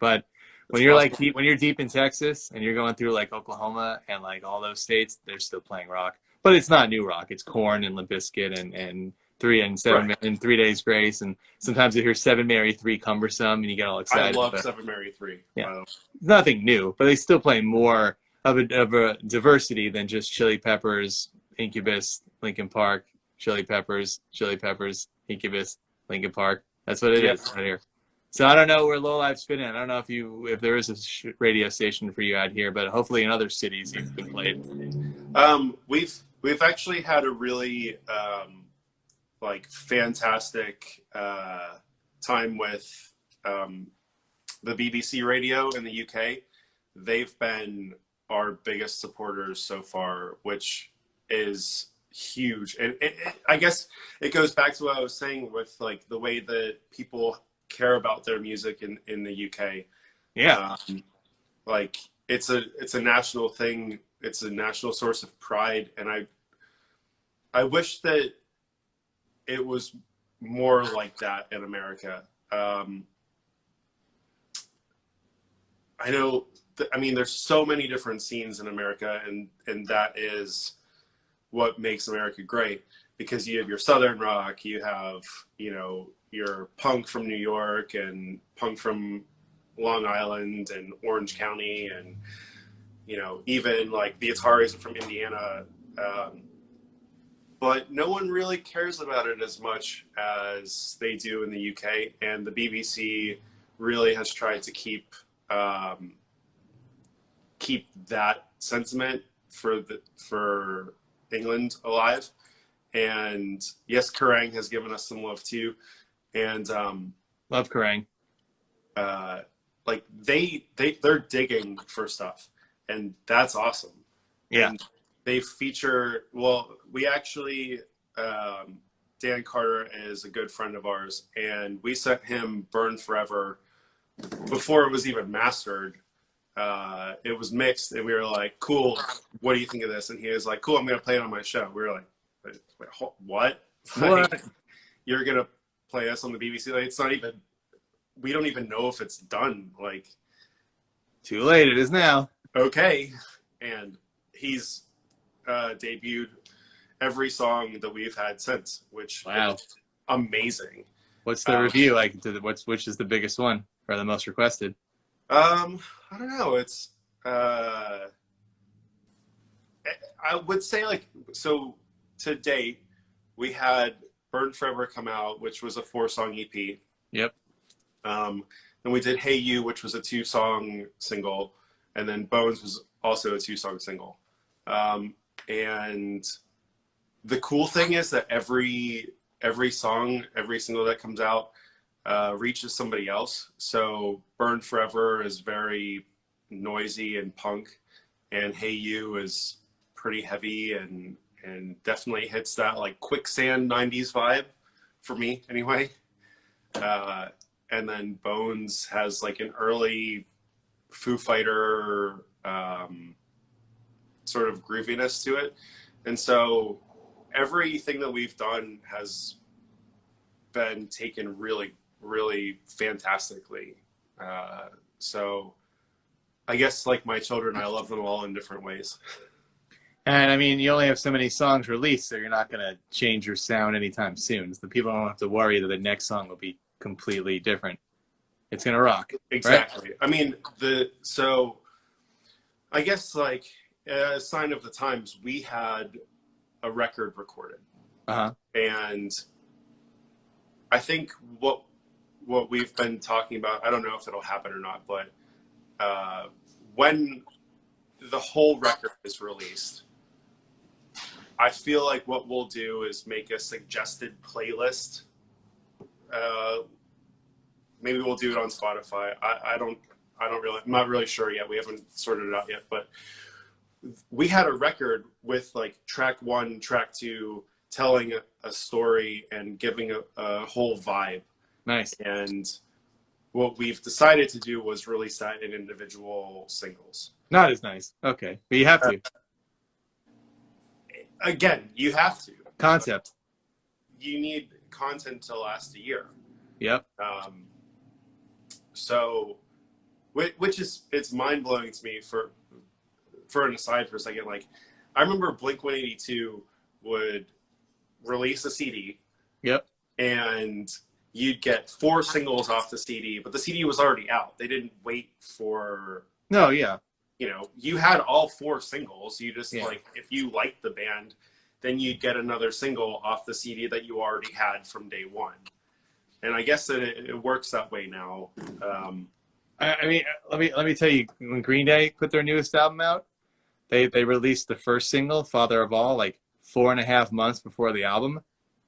Speaker 1: But when you're like when you're deep in Texas and you're going through like Oklahoma and like all those states, they're still playing rock. But it's not new rock. It's Korn and Limp Bizkit and 3 Days Grace, and sometimes you hear Seven Mary Three Cumbersome and you get all
Speaker 2: I
Speaker 1: excited.
Speaker 2: love Seven Mary Three.
Speaker 1: Yeah, nothing new, but they still play more of a diversity than just Chili Peppers, Incubus, Linkin Park, Chili Peppers, Incubus, Linkin Park. That's what it is right here. So I don't know where lowlives fit in. I don't know if there is a radio station for you out here, but hopefully in other cities you've been played.
Speaker 2: We've actually had a really like fantastic time with the BBC radio in the UK. They've been our biggest supporters so far, which is huge. And I guess it goes back to what I was saying with like the way that people care about their music in the UK.
Speaker 1: Yeah.
Speaker 2: Like it's a national thing. It's a national source of pride. And I wish that it was more like that in America. I know, I mean, there's so many different scenes in America, and that is what makes America great, because you have your Southern rock, you have, you know, your punk from New York and punk from Long Island and Orange County, and, you know, even like the Ataris are from Indiana. But no one really cares about it as much as they do in the UK, and the BBC really has tried to keep that sentiment for England alive. And yes, Kerrang has given us some love too, and
Speaker 1: love Kerrang.
Speaker 2: Like they're digging for stuff, and that's awesome.
Speaker 1: Yeah.
Speaker 2: And they feature, well, we actually, Dan Carter is a good friend of ours, and we sent him Burn Forever before it was even mastered. It was mixed, and we were like, cool, what do you think of this? And he was like, cool, I'm going to play it on my show. We were like, wait, what? Like, you're going to play us on the BBC? Like, it's not even, we don't even know if it's done. Like,
Speaker 1: too late, it is now.
Speaker 2: Okay. And he's debuted every song that we've had since, which is amazing.
Speaker 1: What's the review like? Which is the biggest one or the most requested?
Speaker 2: I don't know. It's I would say, like, so to date we had Burn Forever come out, which was a 4-song EP.
Speaker 1: Yep.
Speaker 2: Then we did Hey You, which was a 2-song single, and then Bones was also a 2-song single. And the cool thing is that every song, every single that comes out reaches somebody else. So Burn Forever is very noisy and punk, and Hey You is pretty heavy and definitely hits that like quicksand 90s vibe for me anyway. And then Bones has like an early Foo Fighter sort of grooviness to it. And so everything that we've done has been taken really, really fantastically. So I guess like my children, I love them all in different ways.
Speaker 1: And I mean, you only have so many songs released, so you're not going to change your sound anytime soon. So the people don't have to worry that the next song will be completely different. It's going to rock, right?
Speaker 2: Exactly. I mean, so I guess like a sign of the times, we had a record recorded,
Speaker 1: Uh-huh.
Speaker 2: and I think what we've been talking about, I don't know if it'll happen or not, but when the whole record is released, I feel like what we'll do is make a suggested playlist. Uh, Maybe we'll do it on Spotify. I'm not really sure yet. We haven't sorted it out yet, but we had a record with like track 1, track 2, telling a story and giving a whole vibe.
Speaker 1: Nice.
Speaker 2: And what we've decided to do was release that in individual singles.
Speaker 1: Not as nice. Okay. But you have to.
Speaker 2: Again, you have to.
Speaker 1: Concept.
Speaker 2: You need content to last a year.
Speaker 1: Yep.
Speaker 2: So, which is, it's mind blowing to me for an aside for a second. Like, I remember Blink-182 would release a CD.
Speaker 1: Yep.
Speaker 2: And you'd get 4 singles off the CD, but the CD was already out. They didn't wait for.
Speaker 1: No, yeah.
Speaker 2: You know, you had all 4 singles. You just like, if you liked the band, then you'd get another single off the CD that you already had from day one. And I guess that it works that way now.
Speaker 1: I mean, let me tell you, when Green Day put their newest album out, they released the first single, "Father of All," like 4.5 months before the album,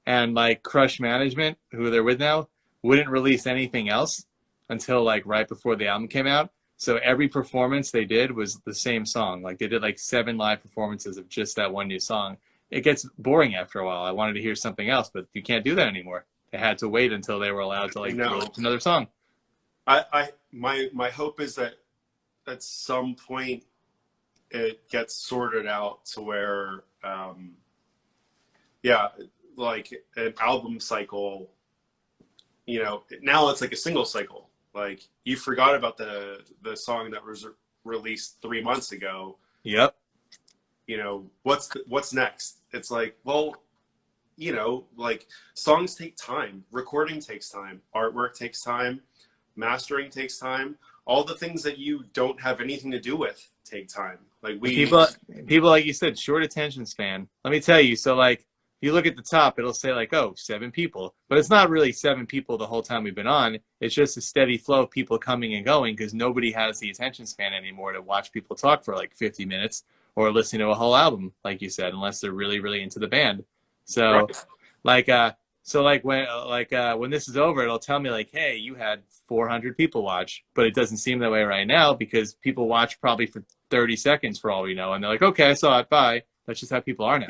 Speaker 1: and like Crush Management, who they're with now, wouldn't release anything else until like right before the album came out. So every performance they did was the same song. Like they did like 7 live performances of just that one new song. It gets boring after a while. I wanted to hear something else, but you can't do that anymore. They had to wait until they were allowed to like release another song.
Speaker 2: My hope is that at some point it gets sorted out to where, like an album cycle, you know, now it's like a single cycle. Like you forgot about the song that was released 3 months ago.
Speaker 1: Yep.
Speaker 2: You know, what's next? It's like, well, you know, like songs take time, recording takes time, artwork takes time, mastering takes time. All the things that you don't have anything to do with take time. Like
Speaker 1: people like you said, short attention span. Let me tell you. So like, you look at the top, it'll say like, oh, 7 people, but it's not really 7 people the whole time we've been on. It's just a steady flow of people coming and going because nobody has the attention span anymore to watch people talk for like 50 minutes or listen to a whole album, like you said, unless they're really, really into the band. So
Speaker 2: right.
Speaker 1: when this is over, it'll tell me like, hey, you had 400 people watch, but it doesn't seem that way right now because people watch probably for 30 seconds for all we know. And they're like, okay, I saw it. Bye. That's just how people are now.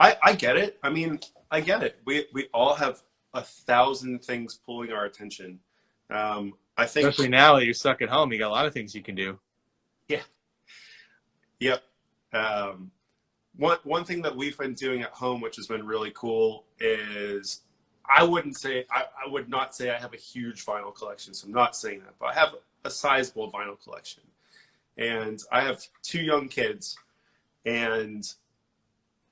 Speaker 2: I get it. I mean, I get it. We all have 1,000 things pulling our attention. I think
Speaker 1: especially now that you're stuck at home, you got a lot of things you can do.
Speaker 2: Yeah. Yep. One thing that we've been doing at home, which has been really cool, is I would not say I have a huge vinyl collection, so I'm not saying that, but I have a sizable vinyl collection. And I have 2 young kids, and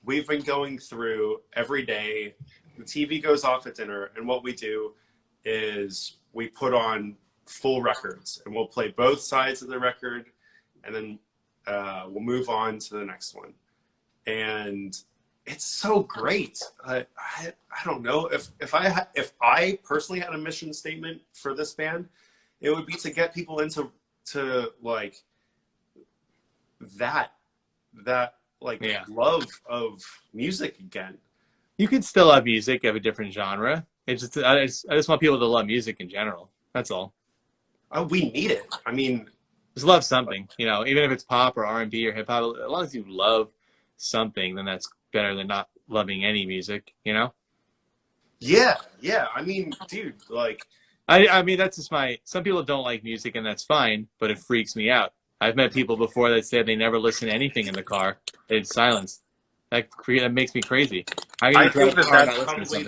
Speaker 2: we've been going through every day. The TV goes off at dinner, and what we do is we put on full records, and we'll play both sides of the record, and then we'll move on to the next one. And it's so great. I don't know if I personally had a mission statement for this band, it would be to get people into like that love of music again.
Speaker 1: You can still love music of a different genre. It's just I just want people to love music in general. That's all.
Speaker 2: We need it. I mean,
Speaker 1: just love something, you know, even if it's pop or R&B or hip hop. As long as you love something, then that's better than not loving any music, you know?
Speaker 2: Yeah. I mean, dude, like,
Speaker 1: I mean, that's just some people don't like music and that's fine, but it freaks me out. I've met people before that said they never listen to anything in the car. It's silence. That makes me crazy.
Speaker 2: I think that's probably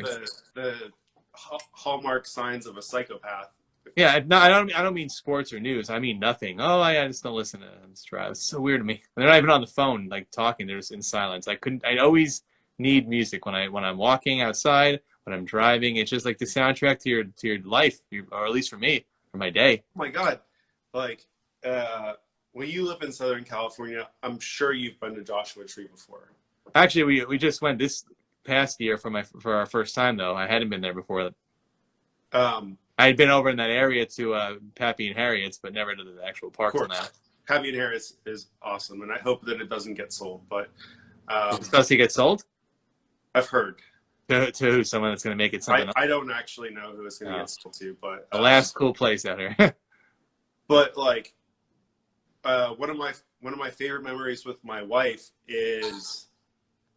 Speaker 2: the hallmark signs of a psychopath.
Speaker 1: Yeah, no, I don't mean sports or news. I mean nothing. Oh, I just don't listen to Strauss. It's so weird to me. They're not even on the phone, like talking. They're just in silence. I couldn't. I always need music when I'm walking outside, when I'm driving. It's just like the soundtrack to your life, or at least for me, for my day.
Speaker 2: Oh my God. Like, uh, when you live in Southern California, I'm sure you've been to Joshua Tree before.
Speaker 1: Actually, we just went this past year for our first time though. I hadn't been there before.
Speaker 2: Um,
Speaker 1: I had been over in that area to Pappy and Harriet's, but never to the actual
Speaker 2: of
Speaker 1: park till now.
Speaker 2: course, Happy and Harris is awesome, and I hope that it doesn't get sold. But
Speaker 1: Is it supposed to get sold
Speaker 2: I've heard.
Speaker 1: to who? Someone that's going to make it something else?
Speaker 2: I don't actually know who it's going to
Speaker 1: Oh,
Speaker 2: get sold to, but
Speaker 1: the last cool place out here.
Speaker 2: like one of my favorite memories with my wife is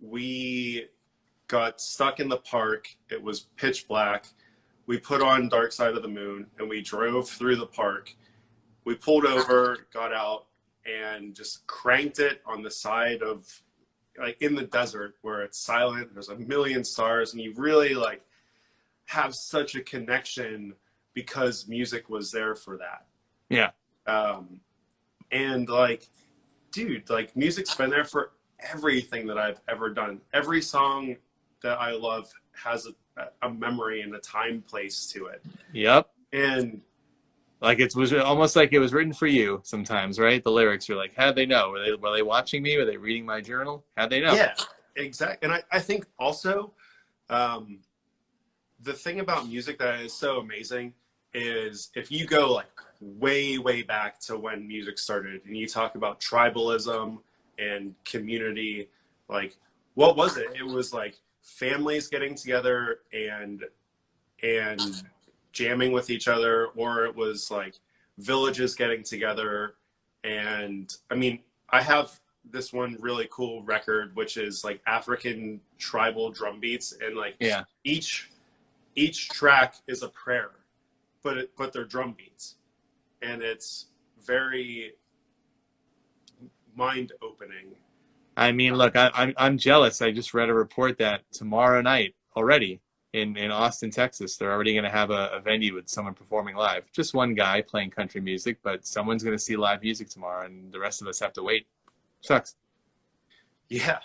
Speaker 2: we got stuck in the park. It was pitch black. We put on Dark Side of the Moon and we drove through the park. We pulled over, got out, and just cranked it on the side of, like, in the desert where it's silent. There's a million stars, and you really like have such a connection because music was there for that.
Speaker 1: Yeah.
Speaker 2: And like, dude, like music's been there for everything that I've ever done. Every song that I love has a memory and a time place to it.
Speaker 1: Yep.
Speaker 2: And
Speaker 1: Like it was almost like it was written for you sometimes, right? The lyrics are like, how'd they know? Were they watching me? Were they reading my journal? How'd they know?
Speaker 2: yeah, exactly. And I think also, the thing about music that is so amazing is if you go like way, way back to when music started and you talk about tribalism and community, like what was it? It was like families getting together and jamming with each other, or it was like villages getting together. And I mean, I have this one really cool record, which is like African tribal drum beats. And like
Speaker 1: Yeah.
Speaker 2: each track is a prayer, but they're drum beats. And it's very mind opening.
Speaker 1: I mean, look, I'm jealous. I just read a report that tomorrow night already in Austin, Texas, they're already going to have a venue with someone performing live. Just one guy playing country music, but someone's going to see live music tomorrow, and the rest of us have to wait. Sucks.
Speaker 2: Yeah.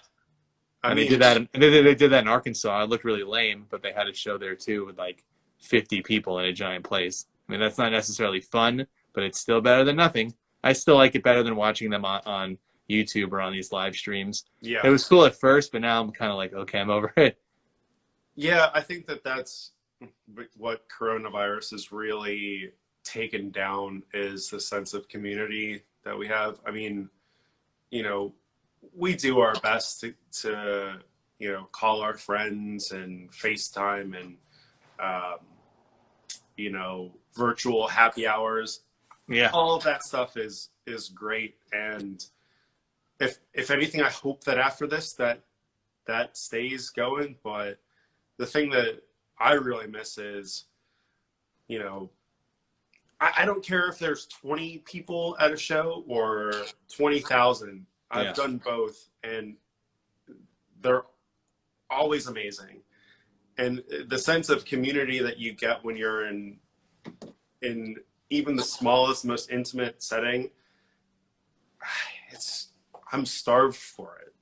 Speaker 1: And they did that. They did that in Arkansas. It looked really lame, but they had a show there too with like 50 people in a giant place. I mean, that's not necessarily fun, but it's still better than nothing. I still like it better than watching them on YouTube or on these live streams.
Speaker 2: Yeah.
Speaker 1: It was cool at first, but now I'm kind of like, okay, I'm over it.
Speaker 2: Yeah, I think that's what coronavirus has really taken down, is the sense of community that we have. I mean, you know, we do our best to you know, call our friends and FaceTime and, you know, virtual happy hours.
Speaker 1: Yeah.
Speaker 2: All of that stuff is great. And if anything, I hope that after this that stays going. But the thing that I really miss is, you know, I don't care if there's 20 people at a show or 20,000. I've done both, and they're always amazing. And the sense of community that you get when you're in even the smallest, most intimate setting, I'm starved for it.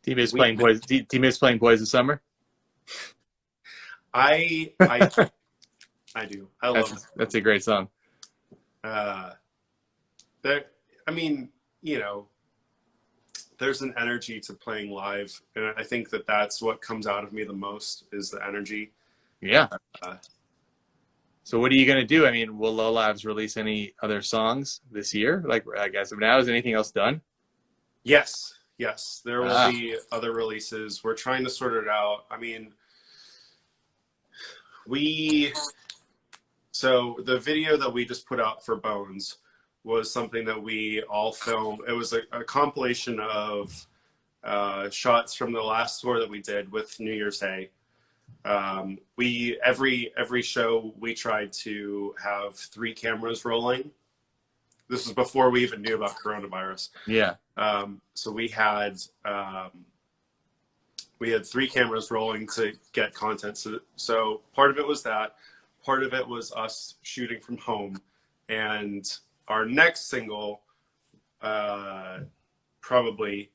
Speaker 1: Do you miss playing boys? Do you miss playing Boys of Summer?
Speaker 2: I do. I love it.
Speaker 1: That's a great song.
Speaker 2: There, I mean, you know, there's an energy to playing live, and I think that that's what comes out of me the most, is the energy.
Speaker 1: Yeah. So what are you gonna do? I mean, will Lowlives release any other songs this year? Like, I guess now, is anything else done?
Speaker 2: Yes, there will be other releases. We're trying to sort it out. I mean, so the video that we just put out for Bones was something that we all filmed. It was a compilation of shots from the last tour that we did with New Year's Day. Every show we tried to have 3 cameras rolling. This was before we even knew about coronavirus.
Speaker 1: Yeah.
Speaker 2: So we had 3 cameras rolling to get content. So part of it was that. part of it was us shooting from home. And our next single, probably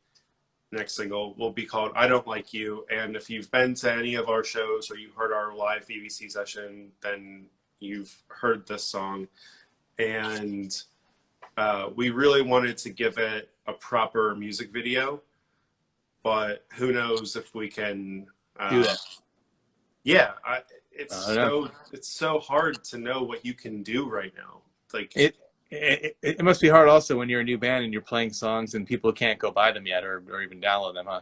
Speaker 2: next single, will be called I Don't Like You. And if you've been to any of our shows or you heard our live BBC session, then you've heard this song. And we really wanted to give it a proper music video, but who knows if we can
Speaker 1: Do that.
Speaker 2: Yeah, it's so hard to know what you can do right now. Like
Speaker 1: it must be hard also when you're a new band and you're playing songs and people can't go buy them yet or even download them, huh?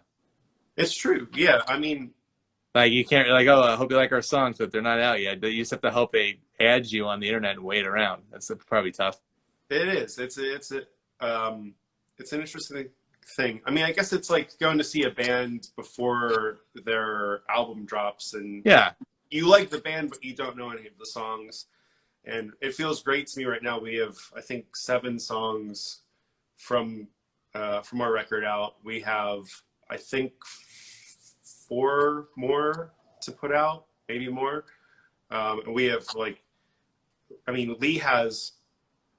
Speaker 2: it's true. Yeah, I mean,
Speaker 1: Like you can't like, oh, I hope you like our songs, but they're not out yet. You just have to hope they add you on the internet and wait around. That's probably tough.
Speaker 2: it is. It's an interesting thing. I mean, I guess it's like going to see a band before their album drops, and
Speaker 1: Yeah,
Speaker 2: you like the band, but you don't know any of the songs. And it feels great to me right now. We have, I think, 7 songs from our record out. We have, I think, 4 more to put out, maybe more. And we have Lee has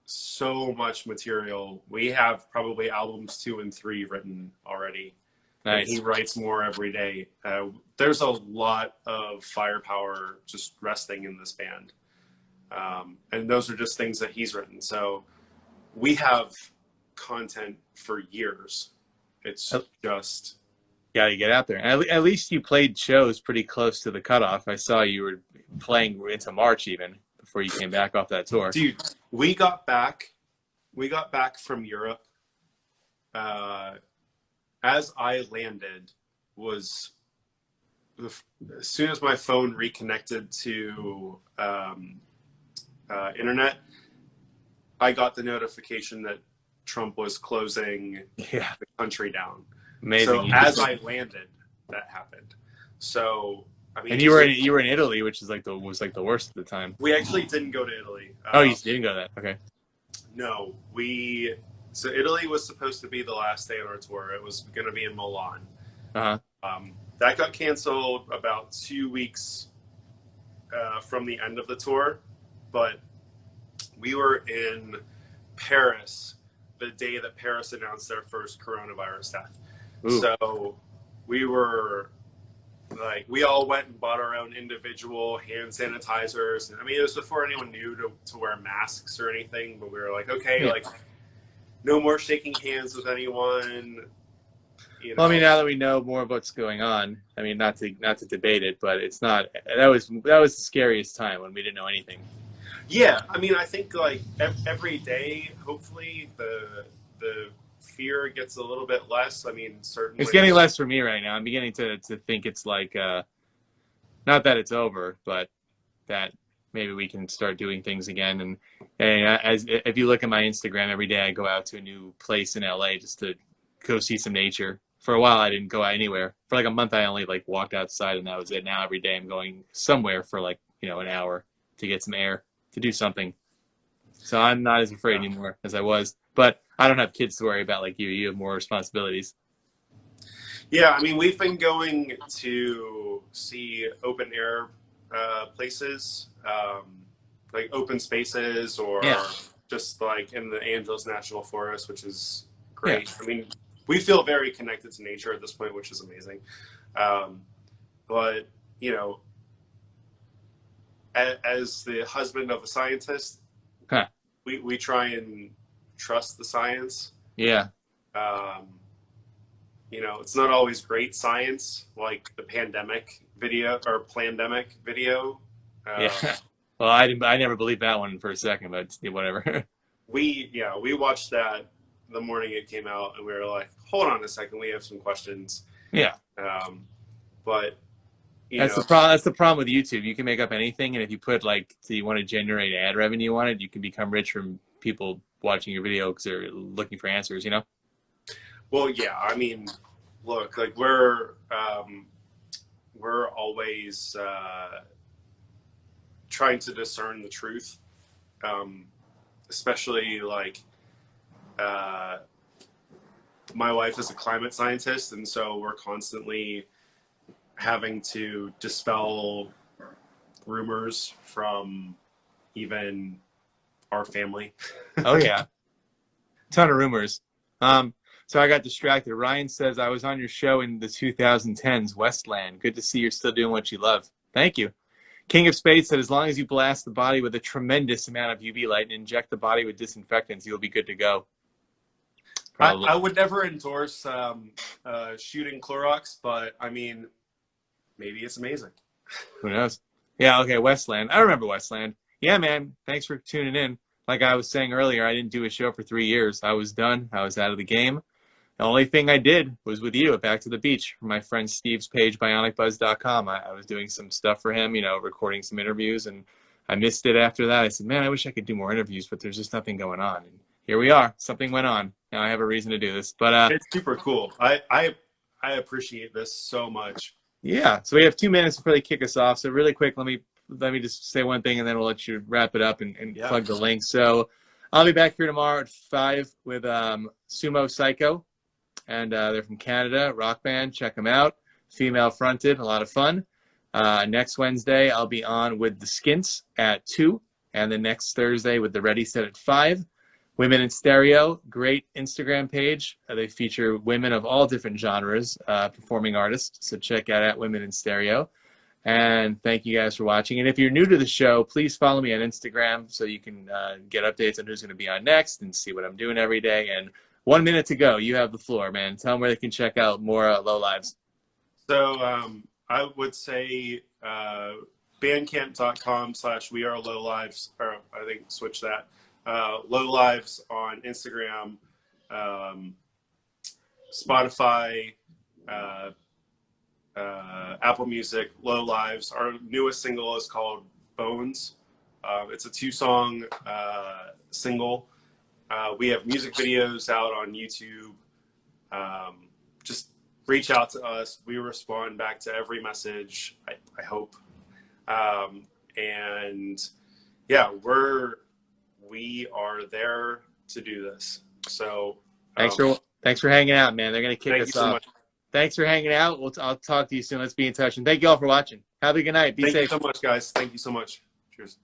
Speaker 2: so much material. We have probably albums 2 and 3 written already.
Speaker 1: nice.
Speaker 2: And he writes more every day. There's a lot of firepower just resting in this band. And those are just things that he's written. So we have content for years. It's just
Speaker 1: Got to get out there. At least you played shows pretty close to the cutoff. I saw you were playing into March even before you came back off that tour.
Speaker 2: Dude, we got back from Europe. As I landed was as soon as my phone reconnected to internet, I got the notification that Trump was closing the country down.
Speaker 1: Amazing.
Speaker 2: So as I landed, that happened. So I mean,
Speaker 1: and you were in Italy, which is was the worst at the time.
Speaker 2: we actually didn't go to Italy.
Speaker 1: Oh, you didn't go to that? Okay.
Speaker 2: No, so Italy was supposed to be the last day on our tour. It was going to be in Milan. That got canceled about 2 weeks from the end of the tour, but we were in Paris the day that Paris announced their first coronavirus death. Ooh. So we were we all went and bought our own individual hand sanitizers. I mean, it was before anyone knew to wear masks or anything, but we were like, okay, no more shaking hands with anyone. You know.
Speaker 1: Well, I mean, now that we know more of what's going on, I mean, not to debate it, but it's not. That was the scariest time when we didn't know anything.
Speaker 2: Yeah, I mean, I think every day, hopefully the fear gets a little bit less. I mean, certainly
Speaker 1: it's getting less for me right now. I'm beginning to think it's not that it's over, but that maybe we can start doing things again. And if you look at my Instagram, every day I go out to a new place in LA just to go see some nature. For a while, I didn't go out anywhere. For like a month, I only walked outside, and that was it. Now every day I'm going somewhere for an hour to get some air, to do something. So I'm not as afraid anymore as I was. But I don't have kids to worry about like you. You have more responsibilities.
Speaker 2: Yeah, I mean, we've been going to see open air places, like open spaces, or just like in the Angeles National Forest, which is great. Yeah. I mean, we feel very connected to nature at this point, which is amazing. But, as the husband of a scientist, we try and trust the science.
Speaker 1: Yeah.
Speaker 2: It's not always great science, like the pandemic video or plandemic video.
Speaker 1: Yeah. Well, I never believed that one for a second, but whatever.
Speaker 2: We watched that the morning it came out, and we were like, hold on a second, we have some questions.
Speaker 1: Yeah.
Speaker 2: But
Speaker 1: that's the problem. That's the problem with YouTube. You can make up anything, and if you put so you want to generate ad revenue on it, you can become rich from people watching your video because they're looking for answers.
Speaker 2: Well, yeah. I mean, look, we're always trying to discern the truth, especially my wife is a climate scientist, and so we're constantly having to dispel rumors from even our family.
Speaker 1: Oh yeah, ton of rumors. So I got distracted. Ryan says I was on your show in the 2010s, Westland. Good to see you're still doing what you love. Thank you. King of Spades said as long as you blast the body with a tremendous amount of UV light and inject the body with disinfectants, you'll be good to go.
Speaker 2: I would never endorse shooting Clorox, but I mean, maybe it's amazing.
Speaker 1: Who knows? Yeah, okay, Westland. I remember Westland. Yeah, man, thanks for tuning in. Like I was saying earlier, I didn't do a show for 3 years. I was done. I was out of the game. The only thing I did was with you at Back to the Beach for my friend Steve's page, bionicbuzz.com. I was doing some stuff for him, recording some interviews, and I missed it after that. I said, man, I wish I could do more interviews, but there's just nothing going on. And here we are. Something went on. Now I have a reason to do this. But
Speaker 2: it's super cool. I appreciate this so much.
Speaker 1: Yeah. So we have 2 minutes before they kick us off. So really quick, let me just say one thing, and then we'll let you wrap it up and plug the link. So I'll be back here tomorrow at 5 with Sumo Psycho. And they're from Canada, rock band. Check them out. Female fronted, a lot of fun. Next Wednesday, I'll be on with the Skints at 2. And the next Thursday with the Ready Set at 5. Women in Stereo, great Instagram page. They feature women of all different genres, performing artists. So check out Women in Stereo. And thank you guys for watching. And if you're new to the show, please follow me on Instagram so you can get updates on who's going to be on next and see what I'm doing every day. And 1 minute to go. You have the floor, man. Tell them where they can check out more Low Lives.
Speaker 2: So I would say bandcamp.com/wearelowlives, or I think switch that. Low Lives on Instagram, Spotify, Apple Music, Low Lives. Our newest single is called Bones. It's a 2-song single. We have music videos out on YouTube. Just reach out to us. We respond back to every message, I hope. And yeah, we are there to do this. So
Speaker 1: thanks for hanging out, man. They're going to kick us off.
Speaker 2: Much.
Speaker 1: Thanks for hanging out. I'll talk to you soon. Let's be in touch. And thank you all for watching. Have a good night. Be safe.
Speaker 2: Thank you so much, guys. Thank you so much. Cheers.